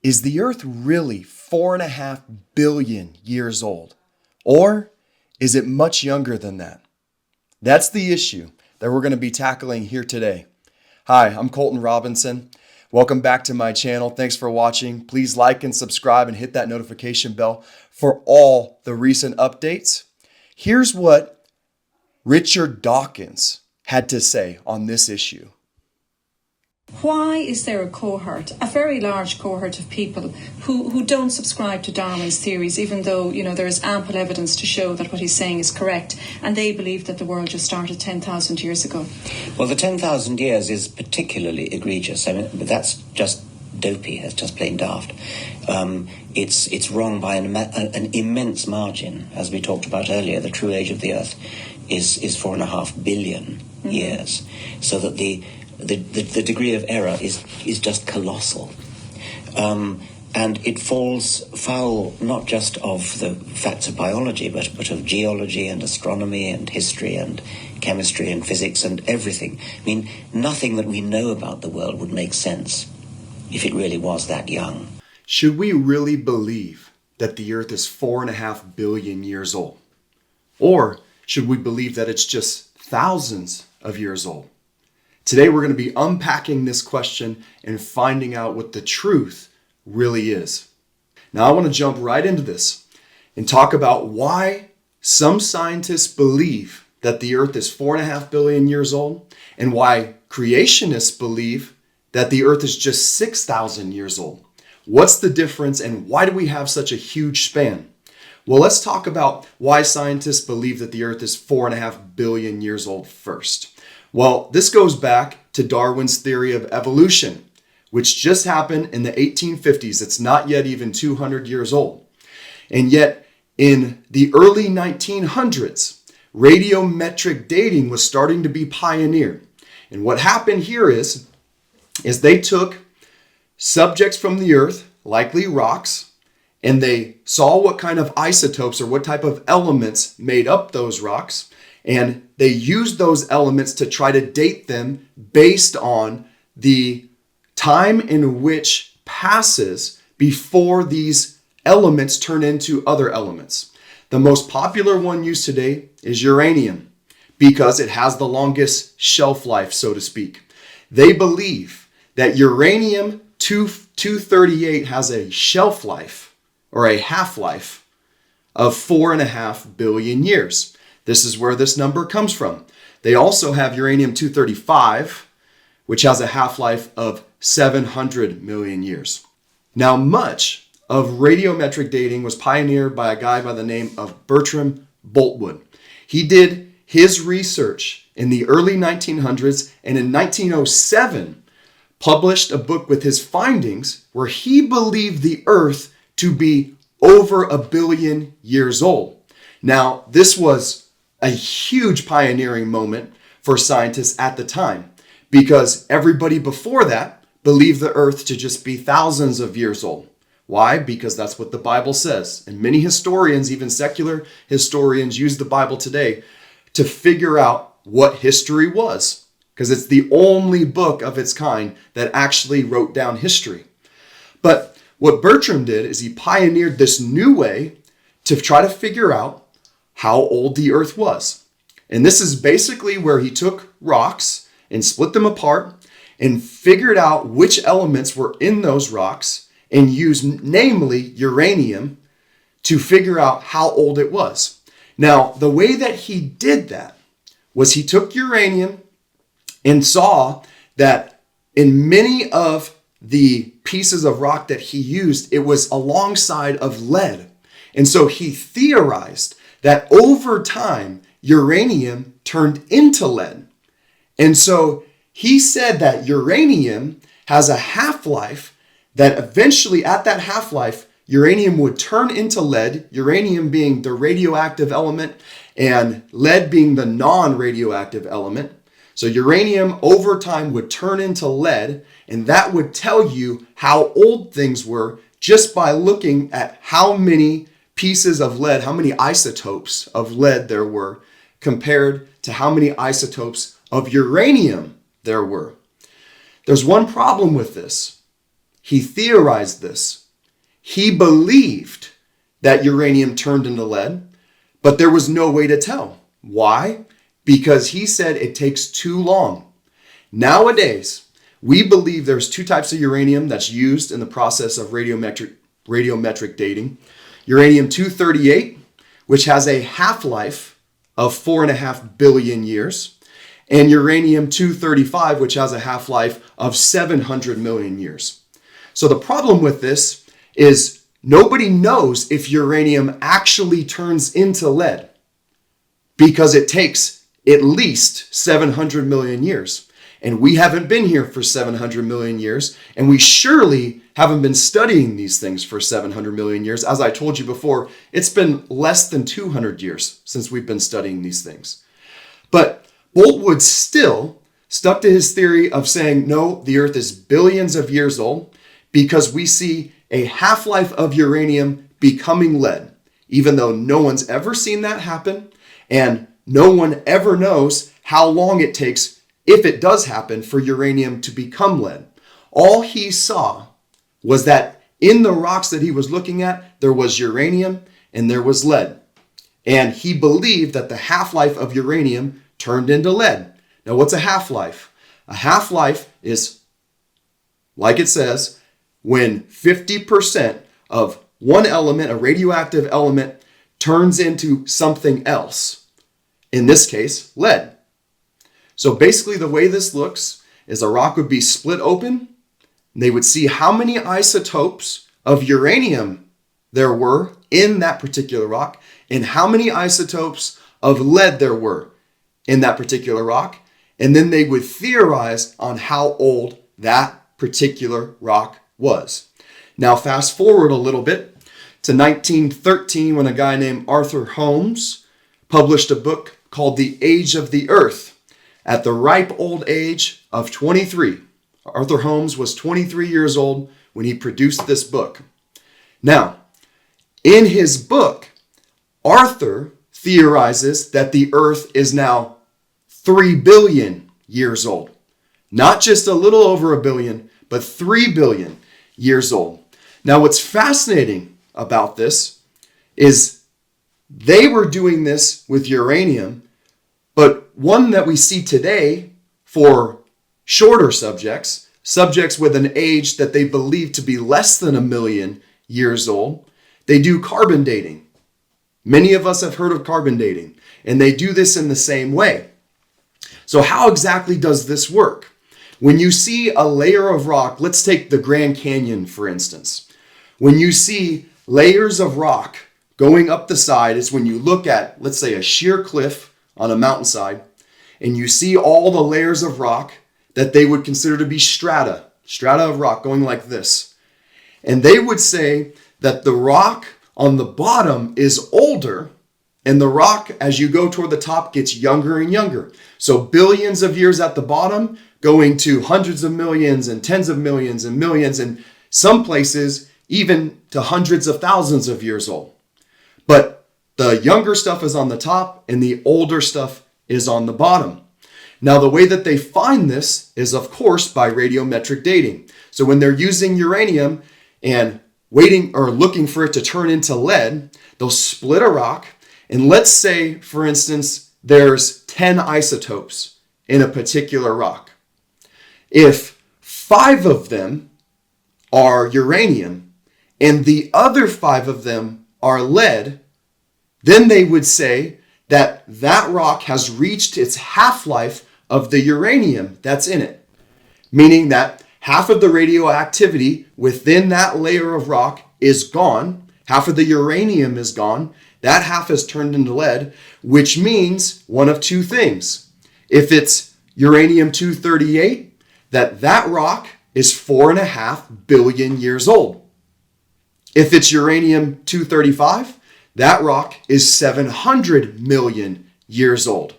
Is the Earth really 4.5 billion years old? Or is it much younger than that? That's the issue that we're going to be tackling here today. Hi, I'm Colton Robinson. Welcome back to my channel. Thanks for watching. Please like and subscribe and hit that notification bell for all the recent updates. Here's what Richard Dawkins had to say on this issue. Why is there a very large cohort of people who don't subscribe to Darwin's theories, even though, there is ample evidence to show that what he's saying is correct, and they believe that the world just started 10,000 years ago? Well, the 10,000 years is particularly egregious. I mean, but that's just dopey. That's just plain daft. It's wrong by an immense margin. As we talked about earlier, the true age of the Earth is 4.5 billion years, so that the degree of error is just colossal. And it falls foul not just of the facts of biology, but of geology and astronomy and history and chemistry and physics and everything. I mean, nothing that we know about the world would make sense if it really was that young. Should we really believe that the Earth is 4.5 billion years old? Or should we believe that it's just thousands of years old? Today we're going to be unpacking this question and finding out what the truth really is. Now I want to jump right into this and talk about why some scientists believe that the Earth is 4.5 billion years old and why creationists believe that the Earth is just 6,000 years old. What's the difference and why do we have such a huge span? Well, let's talk about why scientists believe that the Earth is 4.5 billion years old first. Well, this goes back to Darwin's theory of evolution, which just happened in the 1850s. It's not yet even 200 years old. And yet, in the early 1900s, radiometric dating was starting to be pioneered. And what happened here is they took subjects from the Earth, likely rocks, and they saw what kind of isotopes or what type of elements made up those rocks. And they used those elements to try to date them based on the time in which passes before these elements turn into other elements. The most popular one used today is uranium because it has the longest shelf life, so to speak. They believe that uranium-238 has a shelf life or a half-life of 4.5 billion years. This is where this number comes from. They also have uranium-235, which has a half-life of 700 million years. Now, much of radiometric dating was pioneered by a guy by the name of Bertram Boltwood. He did his research in the early 1900s and in 1907 published a book with his findings where he believed the Earth to be over 1 billion years old. Now, this was a huge pioneering moment for scientists at the time because everybody before that believed the Earth to just be thousands of years old. Why? Because that's what the Bible says. And many historians, even secular historians, use the Bible today to figure out what history was because it's the only book of its kind that actually wrote down history. But what Bertram did is he pioneered this new way to try to figure out how old the Earth was. And this is basically where he took rocks and split them apart and figured out which elements were in those rocks and used namely uranium to figure out how old it was. Now, the way that he did that was he took uranium and saw that in many of the pieces of rock that he used, it was alongside of lead. And so he theorized that over time, uranium turned into lead. And so he said that uranium has a half-life that eventually at that half-life, uranium would turn into lead, uranium being the radioactive element and lead being the non-radioactive element. So uranium over time would turn into lead, and that would tell you how old things were just by looking at how many pieces of lead, how many isotopes of lead there were compared to how many isotopes of uranium there were. There's one problem with this, he theorized this. He believed that uranium turned into lead, but there was no way to tell. Why? Because he said it takes too long. Nowadays, we believe there's two types of uranium that's used in the process of radiometric dating. Uranium-238, which has a half-life of 4.5 billion years, and uranium-235, which has a half-life of 700 million years. So the problem with this is nobody knows if uranium actually turns into lead because it takes at least 700 million years. And we haven't been here for 700 million years, and we surely haven't been studying these things for 700 million years. As I told you before, it's been less than 200 years since we've been studying these things. But Boltwood still stuck to his theory of saying, no, the Earth is billions of years old because we see a half-life of uranium becoming lead, even though no one's ever seen that happen, and no one ever knows how long it takes, if it does happen, for uranium to become lead. All he saw was that in the rocks that he was looking at, there was uranium and there was lead. And he believed that the half-life of uranium turned into lead. Now, what's a half-life? A half-life is, like it says, when 50% of one element, a radioactive element, turns into something else. In this case, lead. So basically the way this looks is a rock would be split open. And they would see how many isotopes of uranium there were in that particular rock and how many isotopes of lead there were in that particular rock. And then they would theorize on how old that particular rock was. Now fast forward a little bit to 1913 when a guy named Arthur Holmes published a book called The Age of the Earth at the ripe old age of 23. Arthur Holmes was 23 years old when he produced this book. Now, in his book, Arthur theorizes that the Earth is now 3 billion years old. Not just a little over a billion, but 3 billion years old. Now, what's fascinating about this is they were doing this with uranium, but one that we see today for shorter subjects with an age that they believe to be less than 1 million years old, they do carbon dating. Many of us have heard of carbon dating, and they do this in the same way. So how exactly does this work? When you see a layer of rock, let's take the Grand Canyon, for instance. When you see layers of rock going up the side, it's when you look at, let's say, a sheer cliff on a mountainside, and you see all the layers of rock that they would consider to be strata of rock going like this. And they would say that the rock on the bottom is older, and the rock, as you go toward the top, gets younger and younger. So billions of years at the bottom, going to hundreds of millions and tens of millions and millions, and some places even to hundreds of thousands of years old. But the younger stuff is on the top, and the older stuff is on the bottom. Now, the way that they find this is, of course, by radiometric dating. So when they're using uranium and waiting or looking for it to turn into lead, they'll split a rock. And let's say, for instance, there's 10 isotopes in a particular rock. If 5 of them are uranium and the other 5 of them are lead, then they would say that that rock has reached its half-life of the uranium that's in it, meaning that half of the radioactivity within that layer of rock is gone, half of the uranium is gone, that half has turned into lead, which means one of two things. If it's uranium-238, that rock is 4.5 billion years old. If it's uranium-235, that rock is 700 million years old.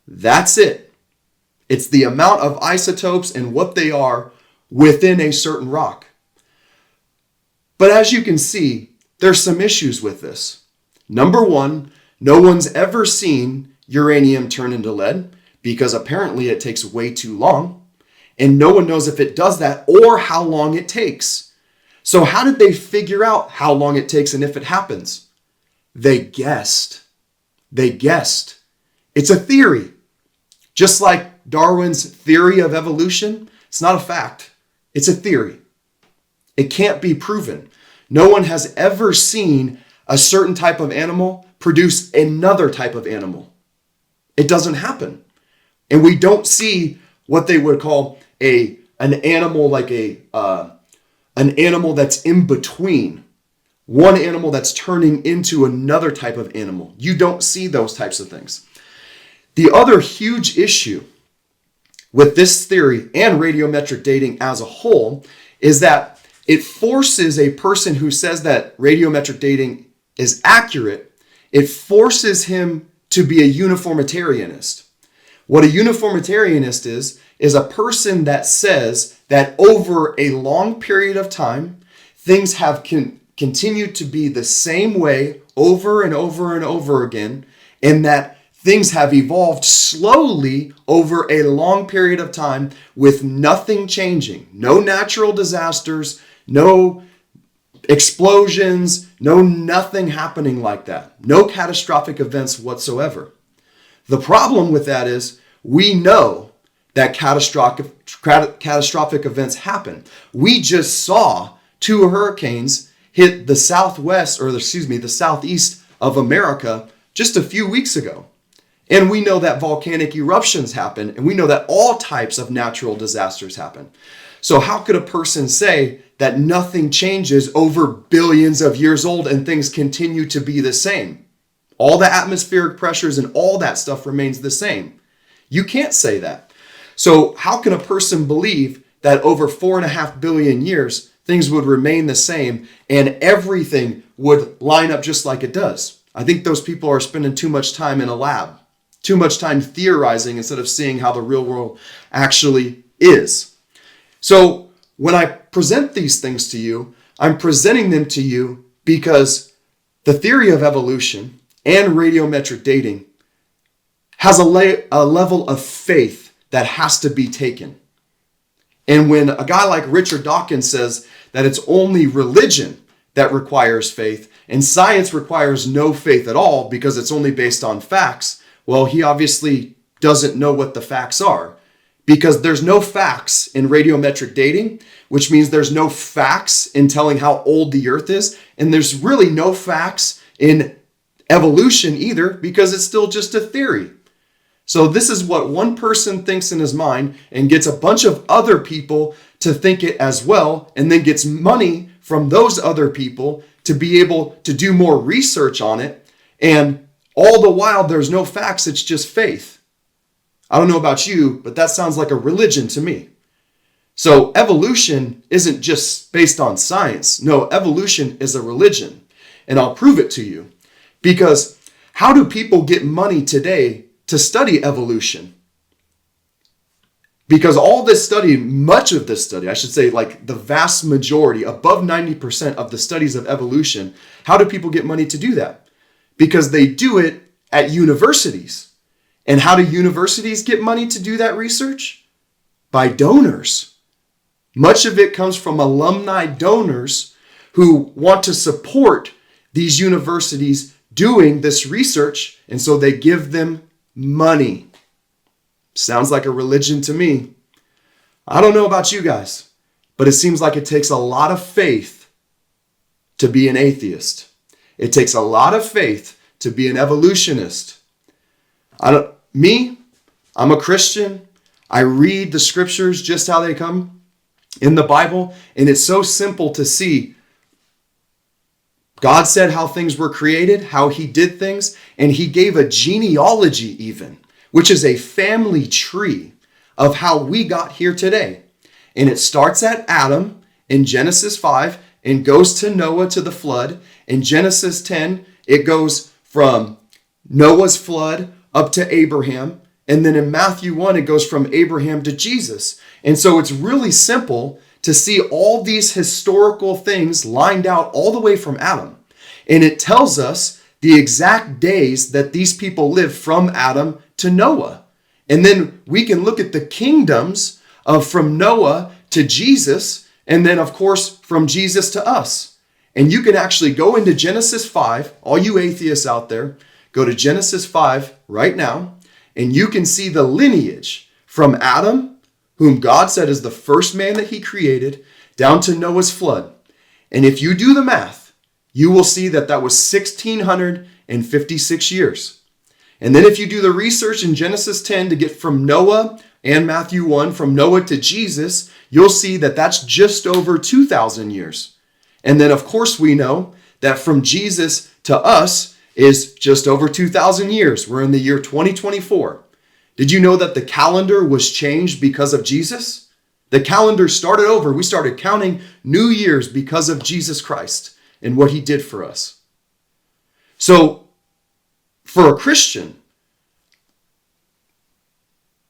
That's it. It's the amount of isotopes and what they are within a certain rock. But as you can see, there's some issues with this. Number one, no one's ever seen uranium turn into lead because apparently it takes way too long. And no one knows if it does that or how long it takes. So how did they figure out how long it takes and if it happens? They guessed. They guessed. It's a theory. Just like Darwin's theory of evolution, it's not a fact. It's a theory. It can't be proven. No one has ever seen a certain type of animal produce another type of animal. It doesn't happen. And we don't see what they would call an animal like an animal that's in between. One animal that's turning into another type of animal. You don't see those types of things. The other huge issue with this theory and radiometric dating as a whole is that it forces a person who says that radiometric dating is accurate, it forces him to be a uniformitarianist. What a uniformitarianist is a person that says that over a long period of time, things have continued to be the same way over and over and over again, and that things have evolved slowly over a long period of time with nothing changing. No natural disasters, no explosions, nothing happening like that. No catastrophic events whatsoever. The problem with that is we know that catastrophic events happen. We just saw 2 hurricanes hit the the southeast of America just a few weeks ago. And we know that volcanic eruptions happen, and we know that all types of natural disasters happen. So how could a person say that nothing changes over billions of years old and things continue to be the same? All the atmospheric pressures and all that stuff remains the same. You can't say that. So how can a person believe that over 4.5 billion years, things would remain the same and everything would line up just like it does? I think those people are spending too much time in a lab, too much time theorizing instead of seeing how the real world actually is. So when I present these things to you, I'm presenting them to you because the theory of evolution and radiometric dating has a level of faith that has to be taken. And when a guy like Richard Dawkins says that it's only religion that requires faith and science requires no faith at all because it's only based on facts, well, he obviously doesn't know what the facts are, because there's no facts in radiometric dating, which means there's no facts in telling how old the Earth is, and there's really no facts in evolution either, because it's still just a theory. So this is what one person thinks in his mind and gets a bunch of other people to think it as well, and then gets money from those other people to be able to do more research on it. And all the while, there's no facts, it's just faith. I don't know about you, but that sounds like a religion to me. So evolution isn't just based on science. No, evolution is a religion. And I'll prove it to you. Because how do people get money today to study evolution? Because all this study, much of this study, I should say like the vast majority, above 90% of the studies of evolution, how do people get money to do that? Because they do it at universities. And how do universities get money to do that research? By donors. Much of it comes from alumni donors who want to support these universities doing this research, and so they give them money. Sounds like a religion to me. I don't know about you guys, but it seems like it takes a lot of faith to be an atheist. It takes a lot of faith to be an evolutionist. I'm a Christian. I read the scriptures just how they come in the Bible, and it's so simple to see. God said how things were created, how he did things, and he gave a genealogy even, which is a family tree of how we got here today. And it starts at Adam in Genesis 5 and goes to Noah to the flood. In Genesis 10, it goes from Noah's flood up to Abraham. And then in Matthew 1, it goes from Abraham to Jesus. And so it's really simple to see all these historical things lined out all the way from Adam. And it tells us the exact days that these people lived from Adam to Noah. And then we can look at the kingdoms of from Noah to Jesus, and then of course from Jesus to us. And you can actually go into Genesis 5, all you atheists out there, go to Genesis 5 right now, and you can see the lineage from Adam, whom God said is the first man that he created, down to Noah's flood. And if you do the math, you will see that that was 1,656 years. And then if you do the research in Genesis 10 to get from Noah and Matthew 1, from Noah to Jesus, you'll see that that's just over 2,000 years. And then of course we know that from Jesus to us is just over 2,000 years. We're in the year 2024. Did you know that the calendar was changed because of Jesus? The calendar started over. We started counting new years because of Jesus Christ and what he did for us. So for a Christian,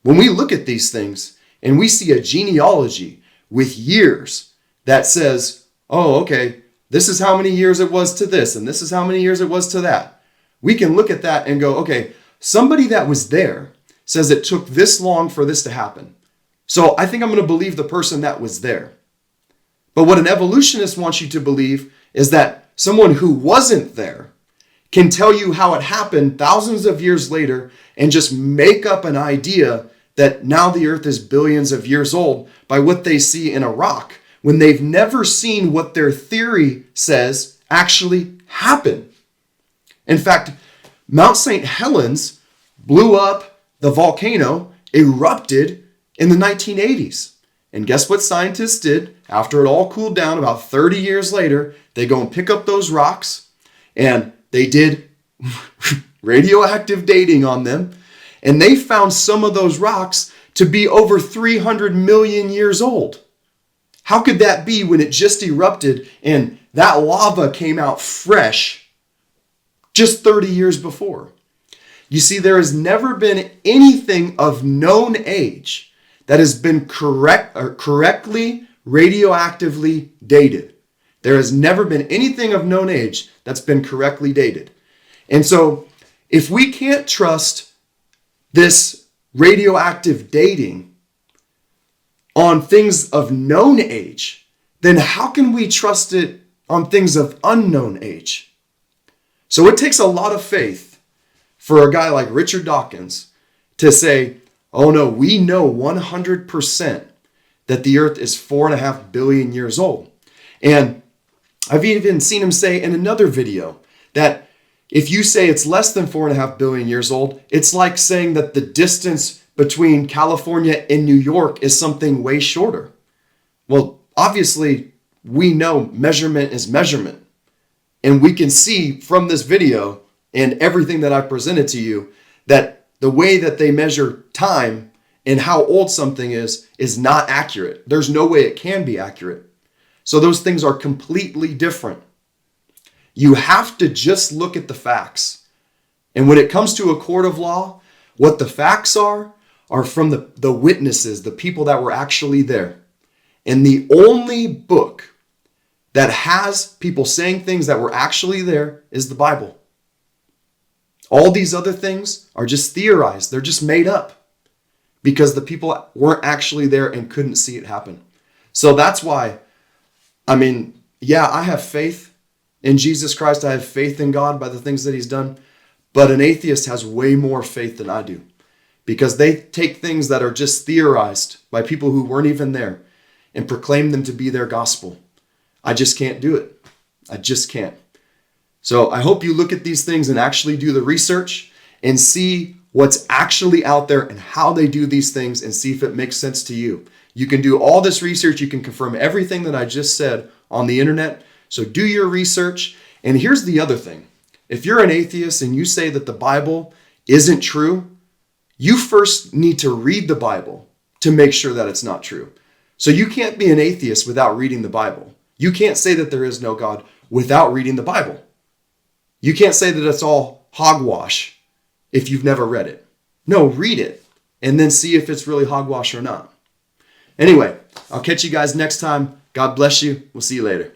when we look at these things and we see a genealogy with years that says, oh, okay, this is how many years it was to this, and this is how many years it was to that, we can look at that and go, okay, somebody that was there says it took this long for this to happen. So I think I'm going to believe the person that was there. But what an evolutionist wants you to believe is that someone who wasn't there can tell you how it happened thousands of years later and just make up an idea that now the earth is billions of years old by what they see in a rock, when they've never seen what their theory says actually happened. In fact, Mount St. Helens blew up, the volcano erupted in the 1980s. And guess what scientists did? After it all cooled down, about 30 years later, they go and pick up those rocks and they did radioactive dating on them. And they found some of those rocks to be over 300 million years old. How could that be when it just erupted and that lava came out fresh just 30 years before? You see, there has never been anything of known age that has been correctly radioactively dated. There has never been anything of known age that's been correctly dated. And so if we can't trust this radioactive dating on things of known age, then how can we trust it on things of unknown age? So it takes a lot of faith for a guy like Richard Dawkins to say, oh no, we know 100% that the earth is 4.5 billion years old. And I've even seen him say in another video that if you say it's less than 4.5 billion years old, it's like saying that the distance between California and New York is something way shorter. Well, obviously, we know measurement is measurement. And we can see from this video and everything that I presented to you that the way that they measure time and how old something is not accurate. There's no way it can be accurate. So those things are completely different. You have to just look at the facts. And when it comes to a court of law, what the facts are from the witnesses, the people that were actually there. And the only book that has people saying things that were actually there is the Bible. All these other things are just theorized. They're just made up because the people weren't actually there and couldn't see it happen. So that's why, I have faith in Jesus Christ. I have faith in God by the things that he's done. But an atheist has way more faith than I do because they take things that are just theorized by people who weren't even there and proclaim them to be their gospel. I just can't do it. I just can't. So I hope you look at these things and actually do the research and see what's actually out there and how they do these things and see if it makes sense to you. You can do all this research. You can confirm everything that I just said on the internet. So do your research. And here's the other thing. If you're an atheist and you say that the Bible isn't true, you first need to read the Bible to make sure that it's not true. So you can't be an atheist without reading the Bible. You can't say that there is no God without reading the Bible. You can't say that it's all hogwash if you've never read it. No, read it and then see if it's really hogwash or not. Anyway, I'll catch you guys next time. God bless you. We'll see you later.